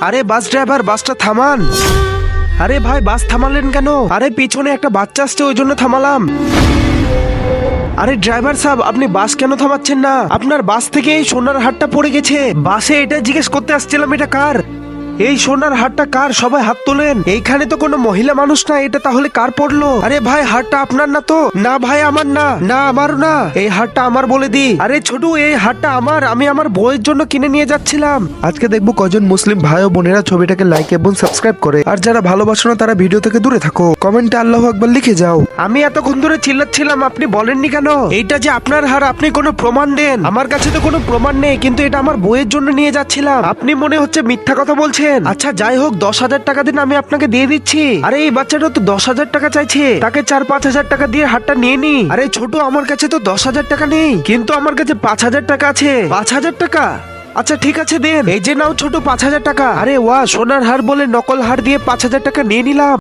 আরে bus driver, বাসটা থামান। আরে ভাই, বাস থামালেন কেন? আরে পিছনে একটা বাচ্চা আসছে, ওই জন্য থামালাম। আরে ড্রাইভার সাহেব, আপনি বাস কেন থামাচ্ছেন না? আপনার বাস থেকে এই সোনার হারটা পড়ে গেছে। বাসে এটা জিজ্ঞেস করতে আসছিলাম, এটা কার? এই সোনার হারটা কার? সবাই হাত তোলেন। এইখানে তো কোনো মহিলা মানুষ না, এটা তাহলে কার পড়লো? আরে ভাই, হারটা আপনার না তো? না ভাই, আমার না। না, আমারও না। এই হারটা আমার বলে দি। আরে ছোট, এই হারটা আমার, আমি আমার বউয়ের জন্য কিনে নিয়ে যাচ্ছিলাম। আজকে দেখবো কজন মুসলিম ভাই ও বোনেরা ছবিটাকে লাইক এবং সাবস্ক্রাইব করে। আর যারা ভালোবাসো না তারা ভিডিও থেকে দূরে থাকো। কমেন্টে আল্লাহু আকবার লিখে যাও। আমি এতক্ষণ ধরে চিল্লাচ্ছিলাম, আপনি বলেননি কেন এইটা যে আপনার হার? আপনি কোনো প্রমাণ দেন। আমার কাছে তো কোনো প্রমাণ নেই, কিন্তু এটা আমার বইয়ের জন্য নিয়ে যাচ্ছিলাম। আপনি মনে হচ্ছে মিথ্যা কথা বলছেন। আচ্ছা যাই হোক, 10,000 টাকা দিন, আমি আপনাকে দিয়ে দিচ্ছি। আরে এই বাচ্চাটা তো 10,000 টাকা চাইছে, তাকে 4-5 হাজার টাকা দিয়ে হারটা নিয়ে নি। আরে ছোট, আমার কাছে তো 10,000 টাকা নেই, কিন্তু আমার কাছে 5,000 টাকা আছে। 5,000 টাকা? আচ্ছা ঠিক আছে, দেন। এই যে নাও ছোট, 5,000 টাকা। আরে ওয়া, সোনার হার বলে নকল হার দিয়ে 5,000 টাকা নিয়ে নিলাম।